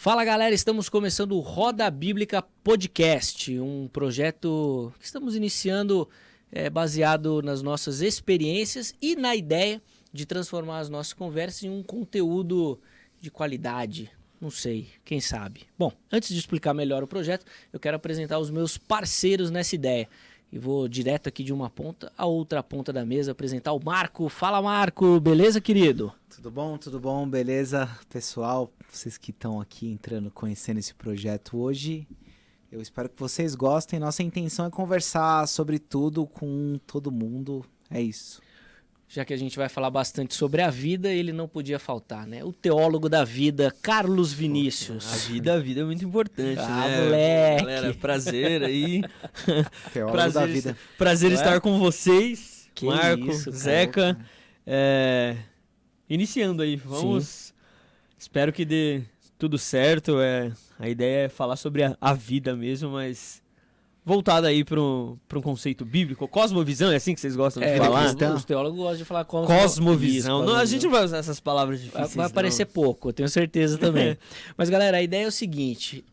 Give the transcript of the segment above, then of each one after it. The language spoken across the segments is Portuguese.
Fala galera, estamos começando o Roda Bíblica Podcast, um projeto que estamos iniciando baseado nas nossas experiências e na ideia de transformar as nossas conversas em um conteúdo de qualidade, não sei, quem sabe. Bom, antes de explicar melhor o projeto, eu quero apresentar os meus parceiros nessa ideia. E vou direto aqui de uma ponta à outra ponta da mesa apresentar o Marco. Fala Marco, beleza querido? Tudo bom, beleza pessoal? Vocês que estão aqui entrando, conhecendo esse projeto hoje, eu espero que vocês gostem. Nossa intenção é conversar sobre tudo com todo mundo, é isso. Já que a gente vai falar bastante sobre a vida, ele não podia faltar, né? O teólogo da vida, Carlos Vinícius. A vida é muito importante, né? Moleque. Galera, prazer aí. Teólogo da vida. Prazer estar com vocês, Que Marco, isso, cara. Zeca. Iniciando aí, vamos. Sim. Espero que dê tudo certo. A ideia é falar sobre a vida mesmo, mas voltado aí para um conceito bíblico. Cosmovisão, é assim que vocês gostam de falar? Os teólogos gostam de falar Cosmovisão. Não, a gente não vai usar essas palavras difíceis. Vai parecer pouco, eu tenho certeza também. Mas galera, a ideia é o seguinte,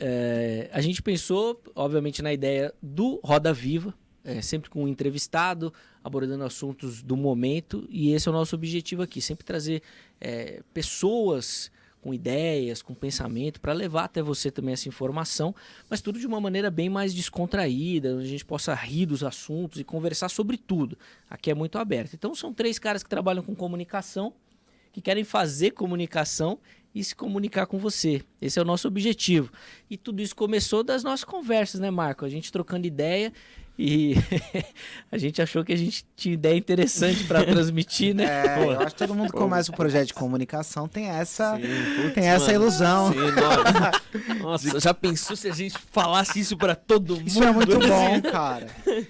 a gente pensou, obviamente, na ideia do Roda Viva, sempre com um entrevistado, abordando assuntos do momento, e esse é o nosso objetivo aqui, sempre trazer pessoas com ideias, com pensamento, para levar até você também essa informação, mas tudo de uma maneira bem mais descontraída, onde a gente possa rir dos assuntos e conversar sobre tudo. Aqui é muito aberto. Então são 3 caras que trabalham com comunicação, que querem fazer comunicação e se comunicar com você. Esse é o nosso objetivo. E tudo isso começou das nossas conversas, né, Marco? A gente trocando ideia e a gente achou que a gente tinha ideia interessante para transmitir, né? Eu acho que todo mundo que começa um projeto de comunicação tem essa, Mano, ilusão. Sim, nossa, já pensou se a gente falasse isso pra todo mundo? Isso é muito bom, cara.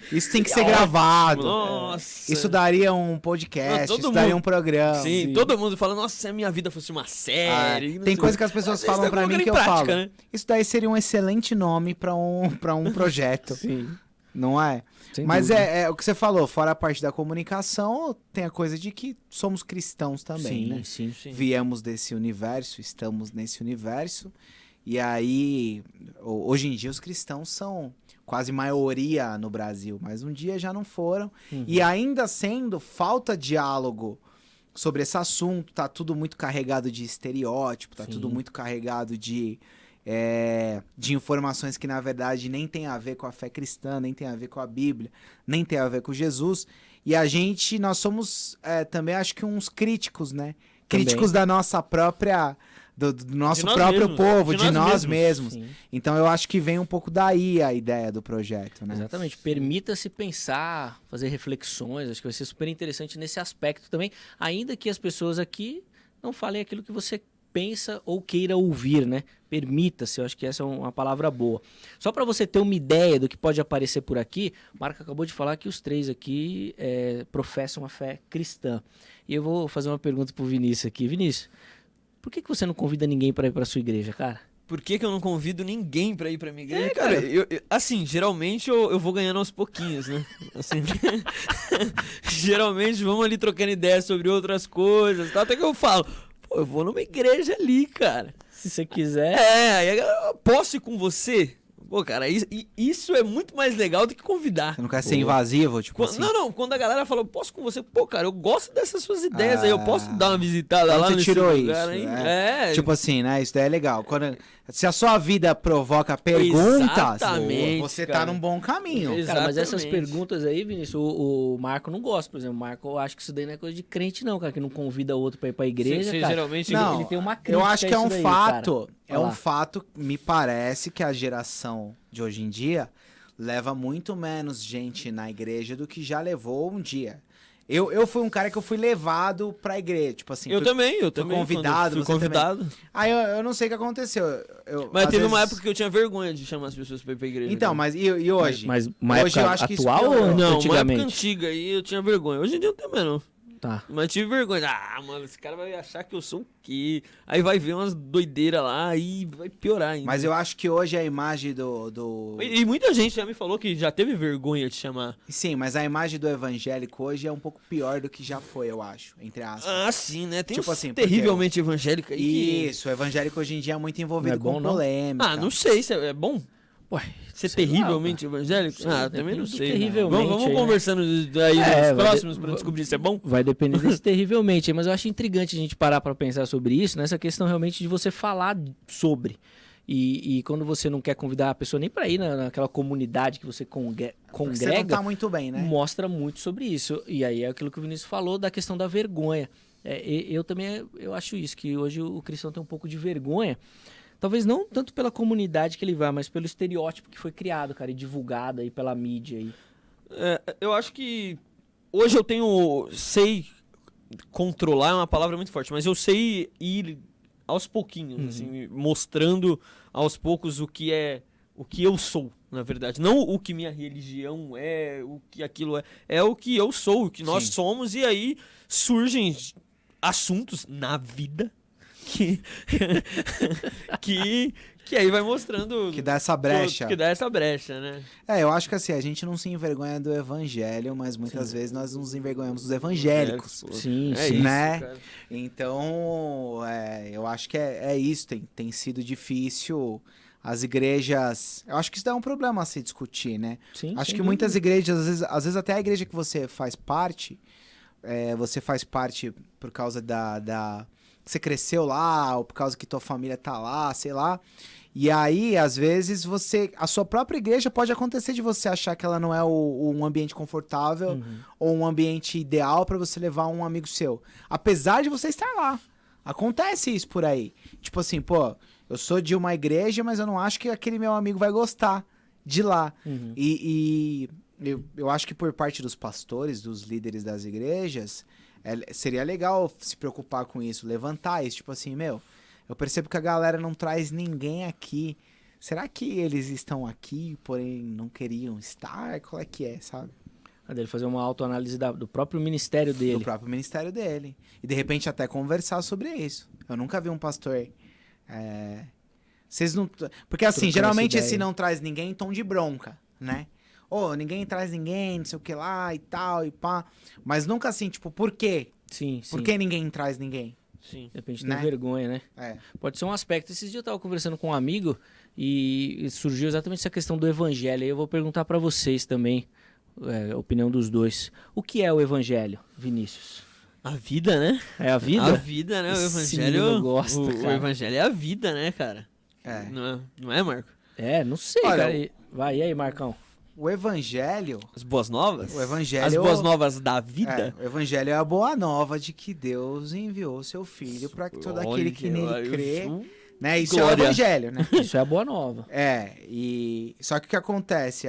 Isso tem que ser gravado. Nossa. Isso daria um podcast, Não, todo isso daria mundo. um programa. Sim, todo mundo fala, nossa, se a minha vida fosse uma série. não Tem sei coisa o que as pessoas Às vezes falam tá pra mim colocando que em eu prática, falo. né? Isso daí seria um excelente nome pra um projeto. Sim. Não é? Sem Mas dúvida. é o que você falou, fora a parte da comunicação, tem a coisa de que somos cristãos também, Sim, né? sim. Viemos desse universo, estamos nesse universo, e aí, hoje em dia os cristãos são quase maioria no Brasil, mas um dia já não foram, e ainda sendo falta diálogo sobre esse assunto, tá tudo muito carregado de estereótipo, tá Sim. tudo muito carregado de informações que na verdade nem tem a ver com a fé cristã, nem tem a ver com a Bíblia, nem tem a ver com Jesus. E nós somos também acho que uns críticos, né? Também. Críticos da nossa própria, do nosso nós próprio mesmos, povo, de de nós nós mesmos. Sim. Então eu acho que vem um pouco daí a ideia do projeto, né? Exatamente. Permita-se pensar, fazer reflexões. Acho que vai ser super interessante nesse aspecto também. Ainda que as pessoas aqui não falem aquilo que você pensa ou queira ouvir, né? Permita-se, eu acho que essa é uma palavra boa. Só para você ter uma ideia do que pode aparecer por aqui, o Marco acabou de falar que os 3 aqui professam a fé cristã. E eu vou fazer uma pergunta pro Vinícius aqui. Vinícius, por que você não convida ninguém para ir para sua igreja, cara? Por que eu não convido ninguém pra ir pra minha igreja? cara. Assim, geralmente eu vou ganhando aos pouquinhos, né? Assim, geralmente vamos ali trocando ideias sobre outras coisas, tá? Até que eu falo, pô, eu vou numa igreja ali, cara. Se você quiser. Aí a galera, posso ir com você? Pô, cara, isso é muito mais legal do que convidar. Você não quer ser invasivo, tipo assim? Não, quando a galera fala, eu posso com você, pô, cara, eu gosto dessas suas ideias aí, eu posso dar uma visitada lá Onde você nesse tirou lugar isso, aí? Tipo assim, né? Isso daí é legal. Se a sua vida provoca perguntas, Exatamente, você cara. tá num bom caminho. Cara, mas essas Exatamente. perguntas aí, Vinícius, o Marco não gosta, por exemplo. O Marco acha que isso daí não é coisa de crente, não, cara, que não convida outro pra ir pra igreja, Sim, cara. geralmente Não, ele tem uma crítica eu acho que é a um isso daí, fato. cara. É Olha um lá. fato, me parece que a geração de hoje em dia leva muito menos gente na igreja do que já levou um dia. Eu fui um cara que eu fui levado pra igreja, tipo assim. Eu também. convidado, Fui você convidado. Aí eu não sei o que aconteceu. Mas às teve uma vezes- época que eu tinha vergonha de chamar as pessoas pra ir pra igreja. Então, cara. mas e hoje? Mas uma Hoje época eu acho que isso atual piorou. ou Não, uma antigamente? época antiga aí eu tinha vergonha. Hoje em dia eu não tenho mais, não. Tá. Mas tive vergonha. Ah, mano, esse cara vai achar que eu sou o quê? Aí vai ver umas doideiras lá e vai piorar ainda. Mas eu acho que hoje a imagem E muita gente já me falou que já teve vergonha de chamar. Sim, mas a imagem do evangélico hoje é um pouco pior do que já foi, eu acho, entre aspas. Ah, sim, né? Tem Tipo uns assim, terrivelmente evangélico aí que... Isso, o evangélico hoje em dia é muito envolvido Não é bom, com não? polêmica. Ah, não sei se é bom Ué, ser sei lá, terrivelmente evangélico. Sei, Ah, também depende não do sei. Né? terrivelmente Vamos aí, né? conversando aí É, nos próximos vai- pra descobrir se é bom. vai depender desse terrivelmente, mas eu acho intrigante a gente parar pra pensar sobre isso, nessa questão realmente de você falar sobre. E quando você não quer convidar a pessoa nem pra ir naquela comunidade que você Porque você não congrega, tá muito bem, né? mostra muito sobre isso. E aí é aquilo que o Vinícius falou da questão da vergonha. Eu também eu acho isso, que hoje o cristão tem um pouco de vergonha. Talvez não tanto pela comunidade que ele vai, mas pelo estereótipo que foi criado, cara, e divulgado aí pela mídia. Aí. Eu acho que hoje sei controlar é uma palavra muito forte, mas eu sei ir aos pouquinhos, assim, mostrando aos poucos o que eu sou, na verdade. Não o que minha religião é, o que aquilo é. É o que eu sou, o que nós Sim. somos, e aí surgem assuntos na vida que que aí vai mostrando Que dá essa brecha. que dá essa brecha, né? Eu acho que assim, a gente não se envergonha do evangelho, mas muitas vezes nós nos envergonhamos dos evangélicos. Sim, É sim. isso, Né? cara. Então, eu acho que é isso. Tem sido difícil as igrejas. Eu acho que isso dá um problema a se discutir, né? Sim, Acho sem que muitas dúvida. igrejas, às vezes até a igreja que você faz parte por causa da você cresceu lá, ou por causa que tua família tá lá, sei lá. E aí, às vezes, a sua própria igreja pode acontecer de você achar que ela não é um ambiente confortável ou um ambiente ideal pra você levar um amigo seu. Apesar de você estar lá. Acontece isso por aí. Tipo assim, pô, eu sou de uma igreja, mas eu não acho que aquele meu amigo vai gostar de lá. Uhum. E eu acho que por parte dos pastores, dos líderes das igrejas, seria legal se preocupar com isso, levantar isso. Tipo assim, eu percebo que a galera não traz ninguém aqui. Será que eles estão aqui, porém não queriam estar? Qual é que é, sabe? A dele fazer uma autoanálise do próprio ministério dele. Do próprio ministério dele. E de repente até conversar sobre isso. Eu nunca vi um pastor. Vocês não. Porque assim, Trocando geralmente essa esse ideia. não traz ninguém em tom de bronca, né? Ninguém traz ninguém, não sei o que lá e tal, e pá. Mas nunca assim, tipo, por quê? Sim, sim. Por que ninguém traz ninguém? Sim. De repente Né? tem vergonha, né? Pode ser um aspecto. Esses dias eu tava conversando com um amigo e surgiu exatamente essa questão do evangelho. Aí eu vou perguntar pra vocês também, a opinião dos dois. O que é o evangelho, Vinícius? A vida, né? É a vida? A vida, né? O Esse evangelho. menino gosta, o cara. evangelho é a vida, né, cara? É. Não é, Marco? Não sei, Olha, cara. Vai, e aí, Marcão? O evangelho. As boas novas? O evangelho. As boas novas da vida? O evangelho é a boa nova de que Deus enviou seu filho para que todo aquele que nele crê. Né? Isso é o Glória. evangelho, né? Isso é a boa nova. Só que o que acontece?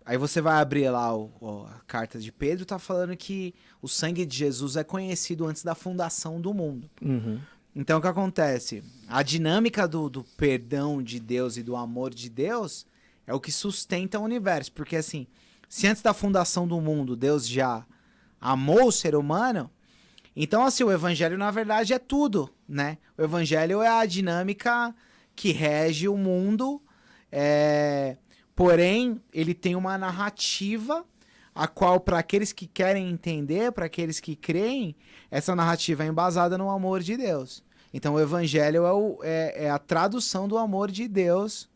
Aí você vai abrir lá a carta de Pedro, tá falando que o sangue de Jesus é conhecido antes da fundação do mundo. Uhum. Então o que acontece? A dinâmica do perdão de Deus e do amor de Deus é o que sustenta o universo. Porque assim, se antes da fundação do mundo Deus já amou o ser humano, então assim, o evangelho na verdade é tudo, né? O evangelho é a dinâmica que rege o mundo, porém ele tem uma narrativa a qual, para aqueles que querem entender, para aqueles que creem, essa narrativa é embasada no amor de Deus. Então o evangelho é a tradução do amor de Deus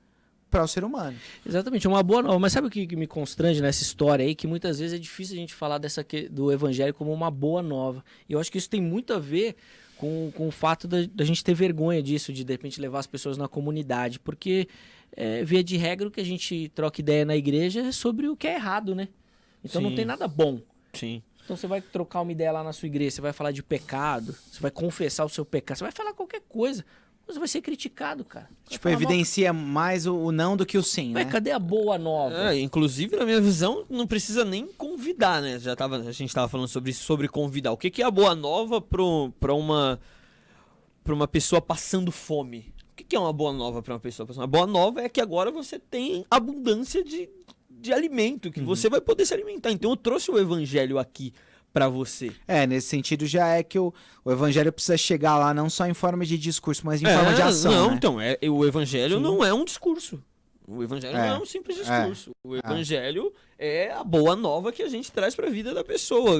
para o ser humano. Exatamente, é uma boa nova. Mas sabe o que me constrange nessa história aí? Que muitas vezes é difícil a gente falar do evangelho como uma boa nova. E eu acho que isso tem muito a ver com o fato da gente ter vergonha disso, de repente levar as pessoas na comunidade. Porque, via de regra, o que a gente troca ideia na igreja é sobre o que é errado, né? Então não Sim. tem nada bom. Sim. Então você vai trocar uma ideia lá na sua igreja, você vai falar de pecado, você vai confessar o seu pecado, você vai falar qualquer coisa. Você vai ser criticado, cara. Você vai Tipo, falar, evidencia mais o não do que o sim, "Ué, né? cadê a boa nova?" Inclusive, na minha visão, não precisa nem convidar, né? A gente tava falando sobre convidar. O que é a boa nova pra uma pessoa passando fome? O que é uma boa nova pra uma pessoa passando? A boa nova é que agora você tem abundância de alimento, que você vai poder se alimentar. Então eu trouxe o evangelho aqui pra você. Nesse sentido já é que o evangelho precisa chegar lá não só em forma de discurso, mas em forma de ação, Não, né? então, o evangelho Sim. não é um discurso. O evangelho não é um simples discurso. O evangelho é a boa nova que a gente traz pra vida da pessoa.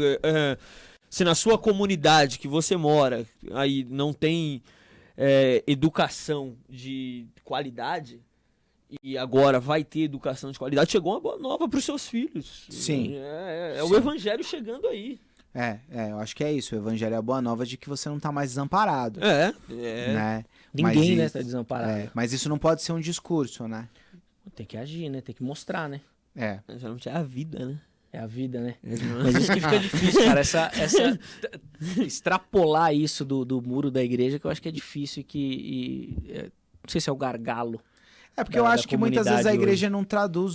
Se na sua comunidade que você mora, aí não tem educação de qualidade, e agora vai ter educação de qualidade, chegou uma boa nova pros seus filhos. Sim. É o evangelho chegando aí. Eu acho que é isso. O evangelho é a boa nova de que você não tá mais desamparado. Né? Ninguém, né, Mas tá desamparado. mas isso não pode ser um discurso, né? Tem que agir, né? Tem que mostrar, né? Geralmente é a vida, né? É a vida, né? Mas isso que fica difícil, cara. Extrapolar isso do muro da igreja, que eu acho que é difícil não sei se é o gargalo. Porque eu acho que muitas vezes a comunidade igreja não traduz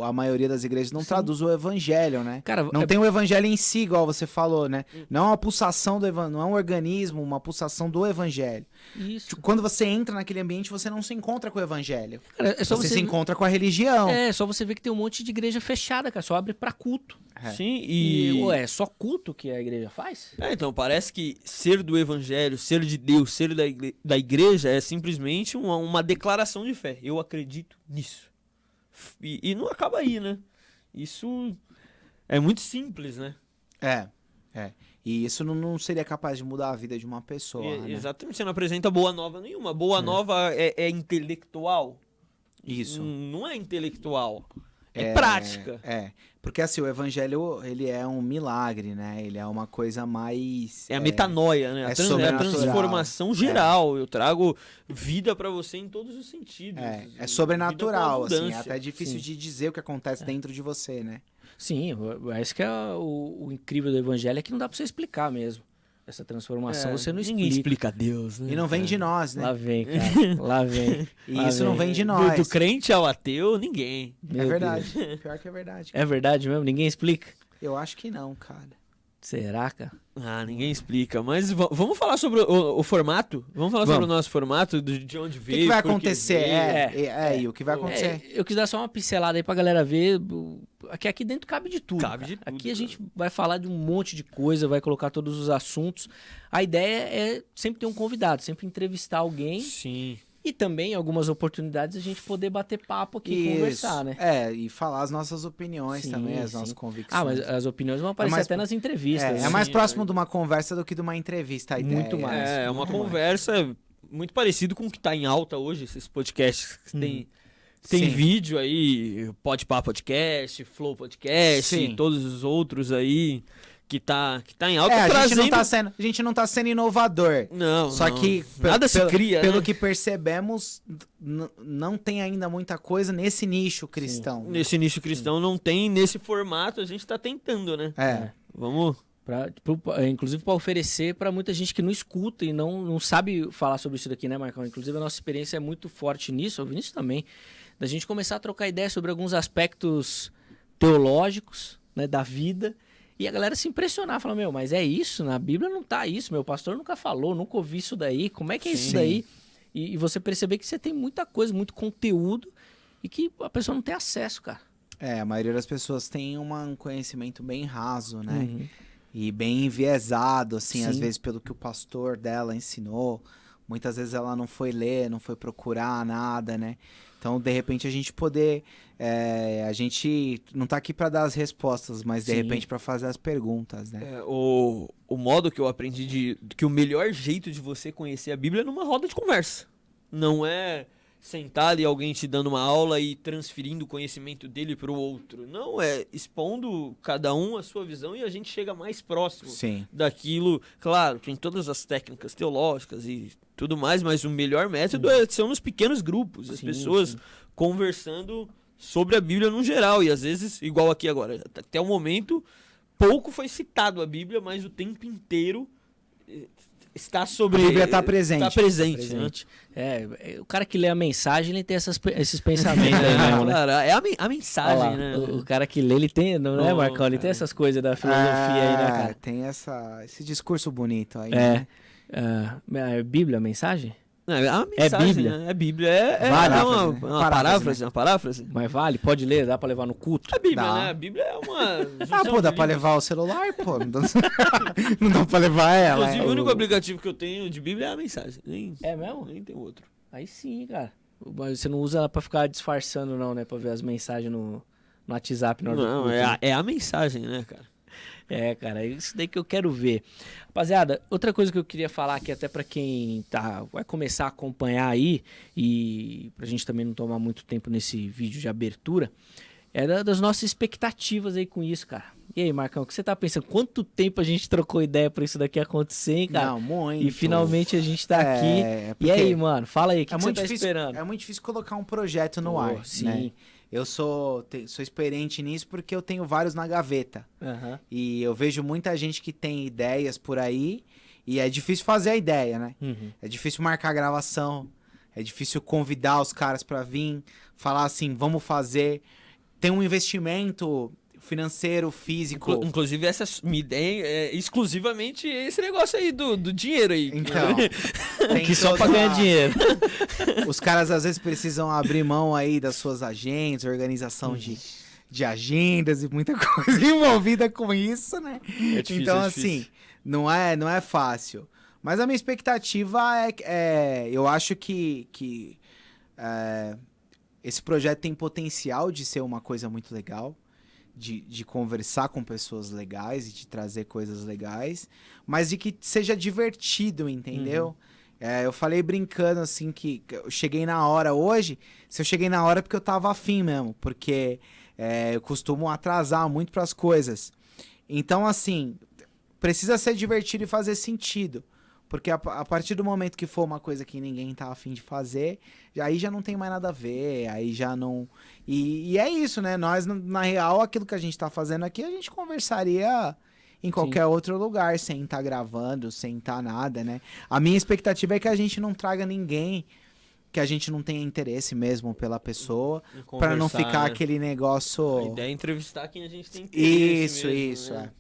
a maioria das igrejas não traduz o evangelho, né? Cara, não tem o evangelho em si, igual você falou, né? Não é uma pulsação do evangelho, não é um organismo, uma pulsação do evangelho. Isso. Quando você entra naquele ambiente, você não se encontra com o evangelho. Cara, é só você se encontra com a religião. É só você ver que tem um monte de igreja fechada, cara. Só abre pra culto. Sim, Ué, só culto que a igreja faz? Então, parece que ser do evangelho, ser de Deus, ser da igreja é simplesmente uma declaração de fé. Eu acredito nisso. E não acaba aí, né? Isso é muito simples, né? E isso não seria capaz de mudar a vida de uma pessoa, né? Exatamente, você não apresenta boa nova nenhuma. Boa nova é intelectual. Isso. Não é intelectual. É prática. Porque assim, o evangelho, ele é um milagre, né? Ele é uma coisa mais... É a metanoia, né? é É a sobrenatural. transformação geral. Eu trago vida pra você em todos os sentidos. É sobrenatural, Vida com assim. É abundância. até difícil de dizer o que acontece dentro de você, né? Sim, esse que é o incrível do evangelho, é que não dá pra você explicar mesmo. Essa transformação você não Ninguém explica. explica Deus, né? E não vem de nós, né? Lá vem, cara. Lá vem. E Lá isso não vem. vem de nós. Do crente ao ateu, ninguém. É Meu verdade. Deus. Pior que é verdade. É verdade mesmo? Ninguém explica? Eu acho que não, cara. Será, cara? Ninguém explica. Mas vamos falar sobre o formato? Vamos falar sobre o nosso formato, de onde O veio. que, que vai por que acontecer? veio. E o que vai acontecer? Eu quis dar só uma pincelada aí pra galera ver. Aqui dentro cabe de tudo. Cabe cara. de tudo, Aqui a gente vai falar de um monte de coisa, vai colocar todos os assuntos. A ideia é sempre ter um convidado, sempre entrevistar alguém. Sim. E também, em algumas oportunidades, a gente poder bater papo aqui e conversar, né? E falar as nossas opiniões Sim, também, as sim. nossas convicções. Mas as opiniões vão aparecer mais- até nas entrevistas. É né? mais Sim, próximo de uma conversa do que de uma entrevista, a ideia. Muito mais. É uma muito mais. conversa muito parecido com o que tá em alta hoje, esses podcasts. Tem Sim. vídeo aí, Podpah Podcast, Flow Podcast, Sim. todos os outros aí que tá em alta. A trazendo... gente não tá sendo inovador. Não, Só não. que Nada se cria, pelo né? que percebemos, não tem ainda muita coisa nesse nicho cristão. né? Nesse nicho cristão não tem, nesse formato a gente tá tentando, né? Vamos... Inclusive para oferecer para muita gente que não escuta e não sabe falar sobre isso daqui, né, Marcão? Inclusive a nossa experiência é muito forte nisso, o Vinícius também, da gente começar a trocar ideia sobre alguns aspectos teológicos, né, da vida, e a galera se impressionar, falar, mas é isso? Na Bíblia não tá isso, meu pastor nunca falou, nunca ouvi isso daí, como é que é isso daí? E você perceber que você tem muita coisa, muito conteúdo, e que a pessoa não tem acesso, cara. A maioria das pessoas tem um conhecimento bem raso, né? Uhum. E bem enviesado, assim, às Sim. vezes pelo que o pastor dela ensinou. Muitas vezes ela não foi ler, não foi procurar nada, né? Então, de repente, a gente poder... a gente não tá aqui para dar as respostas, mas de Sim. repente para fazer as perguntas, né? O modo que eu aprendi que o melhor jeito de você conhecer a Bíblia é numa roda de conversa. Não é sentar ali alguém te dando uma aula e transferindo o conhecimento dele para o outro. Não, é expondo cada um a sua visão e a gente chega mais próximo Sim. daquilo. Claro, tem todas as técnicas teológicas e tudo mais, mas o melhor método são nos pequenos grupos, as Sim, pessoas sim. conversando sobre a Bíblia no geral. E às vezes, igual aqui agora, até o momento, pouco foi citado a Bíblia, mas o tempo inteiro está sobre... A Bíblia está presente. Está presente, né? Presente. O cara que lê a mensagem, ele tem esses pensamentos aí mesmo, né? Claro, é a Olha mensagem, lá, né? o cara que lê, ele tem, não é, Oh, Marcão? Ele tem cara. essas coisas da filosofia aí, né, cara? Tem esse discurso bonito aí, né? A Bíblia, a mensagem? Não, é uma mensagem, Bíblia? né? É Bíblia. Vale, Uma paráfrase, uma paráfrase. Mas vale? Pode ler? Dá pra levar no culto? É Bíblia, Dá. né? A Bíblia é uma... Ah, pô, dá pra levar o celular, pô. Não dá, não dá pra levar ela. Inclusive, o único aplicativo que eu tenho de Bíblia é a mensagem. É mesmo? Nem tem outro. Aí sim, cara. Mas você não usa ela pra ficar disfarçando, não, né? Pra ver as mensagens no WhatsApp na hora do Não, culto, né? é a mensagem, né, cara? É, cara, é isso daí que eu quero ver. Rapaziada, outra coisa que eu queria falar aqui, até pra quem vai começar a acompanhar aí, e pra gente também não tomar muito tempo nesse vídeo de abertura, é das nossas expectativas aí com isso, cara. E aí, Marcão, o que você tá pensando? Quanto tempo a gente trocou ideia pra isso daqui acontecer, hein, cara? Não, muito. E finalmente a gente tá aqui. É, E porque aí, mano, fala aí, o que é você muito tá difícil, esperando? é muito difícil colocar um projeto no Pô, ar, sim. né? Eu sou experiente nisso porque eu tenho vários na gaveta. Aham. E eu vejo muita gente que tem ideias por aí e é difícil fazer a ideia, né? Uhum. É difícil marcar a gravação, é difícil convidar os caras pra vir, falar assim, vamos fazer. Tem um investimento financeiro, físico. Inclusive, essa minha ideia é exclusivamente esse negócio aí do dinheiro aí. Então, tem Que só toda pra ganhar uma- dinheiro. Os caras às vezes precisam abrir mão aí das suas agentes, organização de agendas e muita coisa envolvida com isso, né? É difícil, Então, é assim, difícil. não é fácil. Mas a minha expectativa eu acho que esse projeto tem potencial de ser uma coisa muito legal, de conversar com pessoas legais e de trazer coisas legais, mas de que seja divertido, entendeu? Eu falei brincando assim que eu cheguei na hora hoje. Se eu cheguei na hora é porque eu tava afim mesmo, porque eu costumo atrasar muito pras coisas. Então, assim, precisa ser divertido e fazer sentido. Porque a partir do momento que for uma coisa que ninguém tá afim de fazer, aí já não tem mais nada a ver, aí já não... E é isso, né? Nós, na real, aquilo que a gente tá fazendo aqui, a gente conversaria em qualquer outro lugar, sem estar gravando, sem estar nada, né? A minha expectativa é que a gente não traga ninguém que a gente não tenha interesse mesmo pela pessoa, para não ficar né? aquele negócio... A ideia é entrevistar quem a gente tem interesse Isso, né?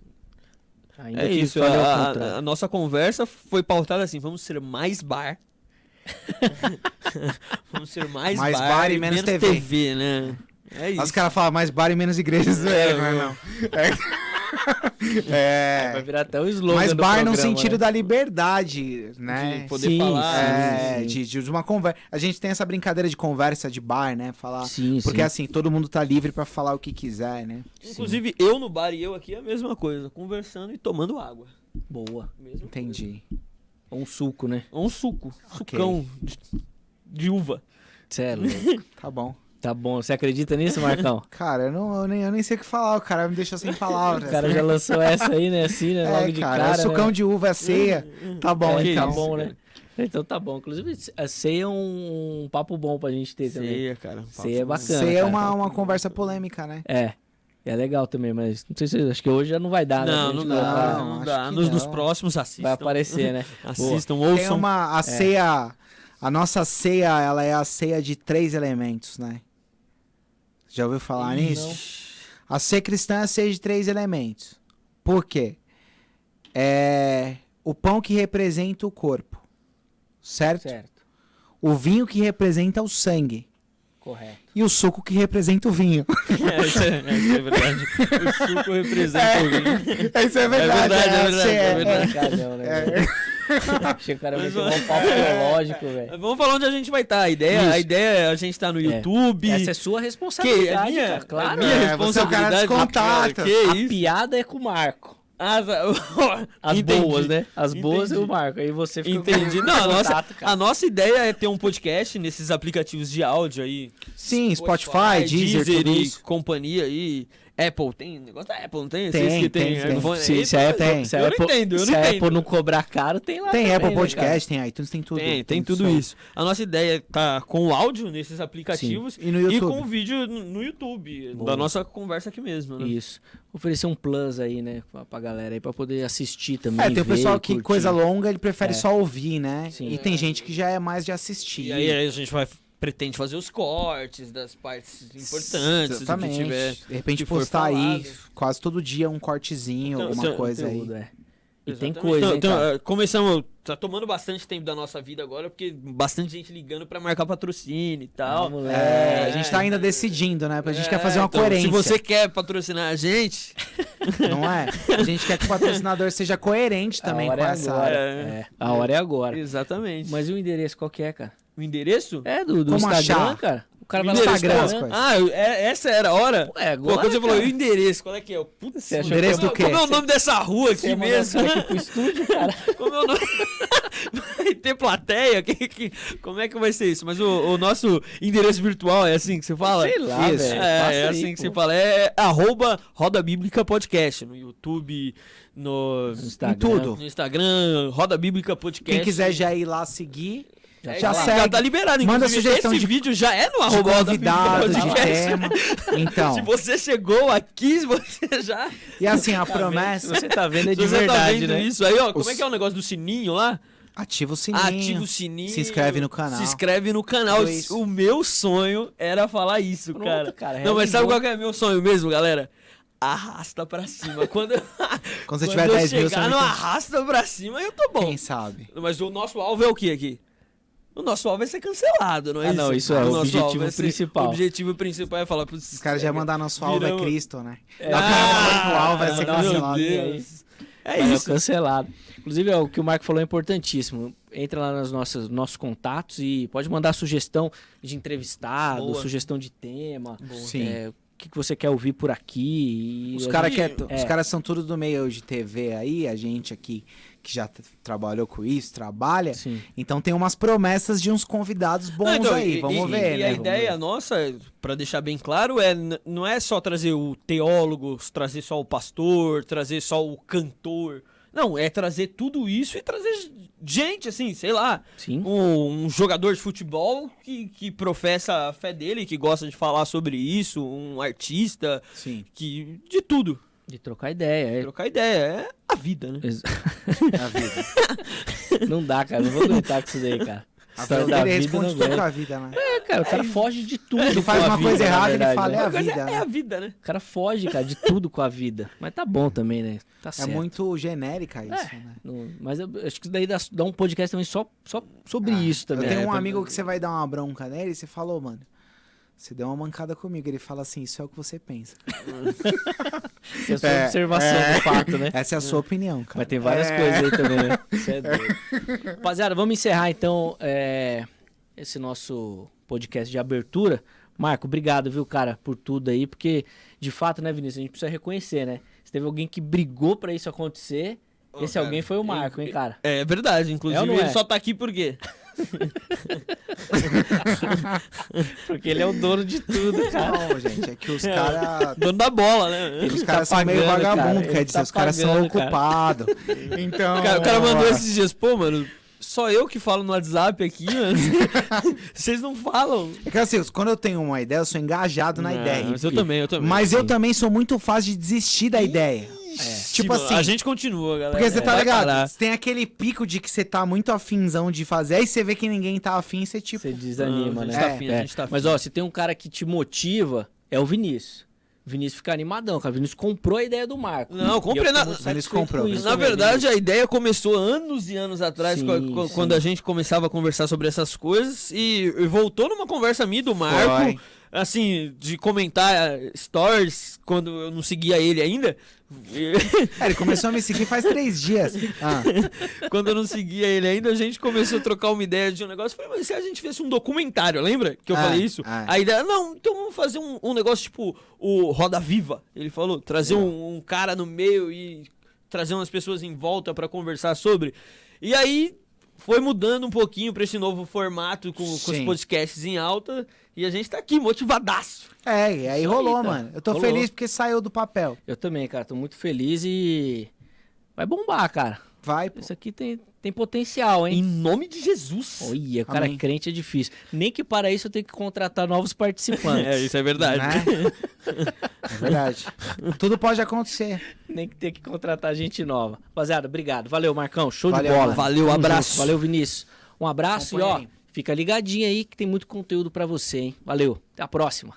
Ainda É que isso, fale ao a contrário. nossa conversa foi pautada assim, vamos ser mais bar. Vamos ser mais bar e menos TV. né? É isso. Os caras falam mais bar e menos igrejas, não é. Vai virar até o slogan Mas do bar no programa, sentido né? da liberdade, né? De poder Sim, falar. sim. De uma conversa. A gente tem essa brincadeira de conversa de bar, né? Falar. Sim, Porque sim. assim, todo mundo tá livre pra falar o que quiser, né? Inclusive, eu no bar e eu aqui é a mesma coisa, conversando e tomando água. Boa. Mesma Entendi. Ou um suco, né? Ou um suco, Ok. sucão de uva. Cê é louco. Tá bom. Tá bom. Você acredita nisso, Marcão? Cara, eu nem sei o que falar. O cara me deixou sem O palavras. cara já lançou essa aí, né? Assim, né? Logo de cara, cara, sucão né? de uva, ceia. Tá bom, É, então. tá bom, cara. né? Então tá bom. Inclusive, a ceia é um papo bom pra gente ter também. Ceia, cara. Ceia é bacana. Ceia é cara. uma conversa polêmica, né? É legal também, mas não sei se acho que hoje já não vai dar, né? Não, pra não gente dá, colocar. não acho dá. que Nos não. próximos assistam. Vai aparecer, né? Assistam, Tem ouçam. a ceia, a nossa ceia, ela é a ceia de 3 elementos, né? Já ouviu falar nisso? A ceia cristã é a ceia de 3 elementos. Por quê? É o pão que representa o corpo, certo? Certo. O vinho que representa o sangue Correto. e o suco que representa o vinho. Isso é verdade. O suco representa o vinho. Isso é verdade. É verdade. Brincalhão, né? Achei que o cara vai ter um papo teológico, velho. Vamos falar onde a gente vai estar. A ideia é a gente tá no YouTube. Essa é sua Que responsabilidade, minha, cara. Claro. minha É, você é o cara dos responsabilidade. contatos. Que A isso? piada é com o Marco. As Entendi. boas, né? As boas é Entendi. o Marco. Aí você fica Entendi. com Não, contato, cara. a nossa ideia é ter um podcast nesses aplicativos de áudio aí. Sim, Spotify, Deezer, tudo e isso. companhia aí. Apple, tem negócio da Apple, não tem? Tem, Vocês que tem. iPhone, Se, aí, se a Apple, tem. se a Eu não Apple- entendo, eu se não a entendo. Apple não cobrar caro, tem lá Tem também, Apple né, Podcast, tem iTunes, tem tudo. Tem tudo som. isso. A nossa ideia é tá com o áudio nesses aplicativos E no e YouTube. com o vídeo no YouTube, Boa. da nossa conversa aqui mesmo, né? Isso. Oferecer um plus aí, né, pra galera aí, pra poder assistir também. Tem o ver, pessoal que curtir. coisa longa, ele prefere É. só ouvir, né? Sim. E tem gente que já é mais de assistir. E aí a gente pretende fazer os cortes das partes importantes, do que Exatamente. tiver. De repente que for postar aí falado. quase todo dia um cortezinho, Então, alguma coisa aí. Conteúdo, é. E tem Exatamente. coisa, hein, Então, cara? começamos tá tomando bastante tempo da nossa vida agora, porque bastante gente ligando pra marcar patrocínio e tal. A gente tá ainda decidindo, né? A gente quer fazer uma então, coerência. Se você quer patrocinar a gente... Não é? A gente quer que o patrocinador seja coerente também com essa área. A hora é agora. Exatamente. Mas e o endereço qual que é, cara? O endereço? É do Como Instagram, achar? cara. O cara O vai lá no endereço, Instagram. pô. Essa era a hora? Ué, agora, Pô, quando você falou, cara. e o endereço? Qual é que é? Putz, Você achou endereço que do quê? Como é o nome dessa rua aqui Você ia mandar mesmo? isso aqui pro estúdio, cara? Como é o nome? Vai ter plateia? Como é que vai ser isso? Mas o nosso endereço virtual é assim que você fala? Sei lá, Isso. velho. É, Passa é aí, assim que pô. se fala. É Roda Bíblica Podcast. No YouTube, no Instagram. Em tudo. no Instagram, Roda Bíblica Podcast. Quem quiser já ir lá seguir, já tá lá. segue. Já tá liberado. Manda Inclusive, sugestão esse de vídeo já é no de arroba Roda Bíblica convidado, de Podcast. tema. Então, Se você chegou aqui, se você já... e assim, a Se promessa, você tá vendo, é Se de você tá verdade, vendo né? isso aí, ó, como Os- é que é o negócio do sininho lá? ativa o sininho. Ativa o sininho. Se inscreve no canal. Se inscreve no canal. Tudo isso. O meu sonho era falar isso, Pronto, cara. cara, Não, mas sabe realizou. qual que é meu sonho mesmo, galera? Arrasta pra cima. Quando Quando você tiver eu 10 mil, você chegar vai no ter- arrasta pra cima, eu tô bom. Quem sabe? Mas o nosso alvo é o que aqui? O nosso alvo é ser cancelado, não é Ah, isso? não, isso é o nosso objetivo alvo é ser- principal. O objetivo principal é falar pros Os caras já mandaram nosso alvo é Viramos- Cristo, né? É, o alvo vai ser meu cancelado. Deus. É Vai isso. cancelado. Inclusive, o que o Marco falou é importantíssimo. Entra lá nos nossos contatos e pode mandar sugestão de entrevistado, Boa. sugestão de tema. Sim. O que você quer ouvir por aqui. E Os a caras gente- os caras são tudo do meio de TV aí, a gente aqui que já trabalhou com isso, trabalha. Sim. Então tem umas promessas de uns convidados bons Não, então, aí, vamos ver, e né? a Vamos ideia ver. nossa, pra deixar bem claro, não é só trazer o teólogo, trazer só o pastor, trazer só o cantor. Não, é trazer tudo isso e trazer gente, assim, sei lá, Sim. um jogador de futebol que professa a fé dele, que gosta de falar sobre isso, um artista, Sim. de tudo. De trocar ideia. Trocar ideia, é a vida, né? É a vida. Não dá, cara. Não vou aguentar com isso daí, cara. A História vida da ele vida não responde tudo com aguenta. a vida, né? É, cara, o cara foge de tudo. Ele com faz a uma vida, coisa na errada, ele verdade, fala, né? é a Uma coisa vida, é né? a vida, né? O cara foge, cara, de tudo com a vida. Mas tá bom também, né? Tá É certo. muito genérica isso, É. né? Mas eu acho que daí dá um podcast também só sobre isso também. Eu tenho um né? amigo que você vai dar uma bronca nele e você falou, mano, você deu uma mancada comigo. Ele fala assim, isso é o que você pensa. Essa é a sua observação do fato, né? Essa é a sua opinião, cara. Mas tem várias coisas aí também, né? Isso é doido. Rapaziada, vamos encerrar então esse nosso podcast de abertura. Marco, obrigado, viu, cara, por tudo aí, porque de fato, né, Vinícius, a gente precisa reconhecer, né? Se teve alguém que brigou pra isso acontecer, esse cara, alguém foi o Marco, hein, cara? É verdade, inclusive É ou não ele é? só tá aqui por quê? Porque ele é o dono de tudo, cara. Não, gente, é que os caras... Dono da bola, né? Os tá caras são meio pagando, cara. vagabundo, Ele quer dizer, tá os caras são pagando, cara. ocupados. Então... O cara mandou esses dias, pô, mano, só eu que falo no WhatsApp aqui, mano. Vocês não falam. É que assim, quando eu tenho uma ideia, eu sou engajado na Não, ideia. Mas eu também. Mas eu também sou muito fácil de desistir da ideia. Tipo mano, assim, a gente continua, galera. porque você tá Vai ligado? parar. Você tem aquele pico de que você tá muito afinzão de fazer, aí você vê que ninguém tá afim, você tipo... Você desanima, Não, a né? gente tá afim, a gente tá afim. Mas ó, se tem um cara que te motiva, é o Vinícius. O Vinícius fica animadão, cara. O Vinícius comprou a ideia do Marco. Não, comprei E eu na- fico muito Vinícius satisfeito comprou. com isso Na também, verdade, a ideia começou anos e anos atrás, Sim, quando sim. a gente começava a conversar sobre essas coisas, e voltou numa conversa minha e do Marco, Foi. assim, de comentar stories, quando eu não seguia ele ainda. Ele começou a me seguir faz 3 dias. Ah, Quando eu não seguia ele ainda, a gente começou a trocar uma ideia de um negócio. Eu falei, mas se a gente fizesse um documentário, lembra que eu falei isso? A ideia, não, então vamos fazer um negócio tipo o Roda Viva. Ele falou, trazer um cara no meio e trazer umas pessoas em volta pra conversar sobre. E aí foi mudando um pouquinho pra esse novo formato com os Sim. podcasts em alta. E a gente tá aqui, motivadaço. e aí Isso rolou, aí, tá. mano. Eu tô Rolou. feliz porque saiu do papel. Eu também, cara. Tô muito feliz e vai bombar, cara. Vai, pô. Isso aqui tem potencial, Em hein? nome de Jesus. Olha, o cara Amém. crente é difícil. Nem que para isso eu tenho que contratar novos participantes. É, isso é verdade. Né? É verdade. Tudo pode acontecer. Nem que ter que contratar gente nova. Rapaziada, obrigado. Valeu, Marcão. Show Valeu, de bola. mano. Valeu, Tamo abraço. junto. Valeu, Vinícius. Um abraço Acompanha e ó, aí. fica ligadinho aí que tem muito conteúdo pra você, hein? Valeu. Até a próxima.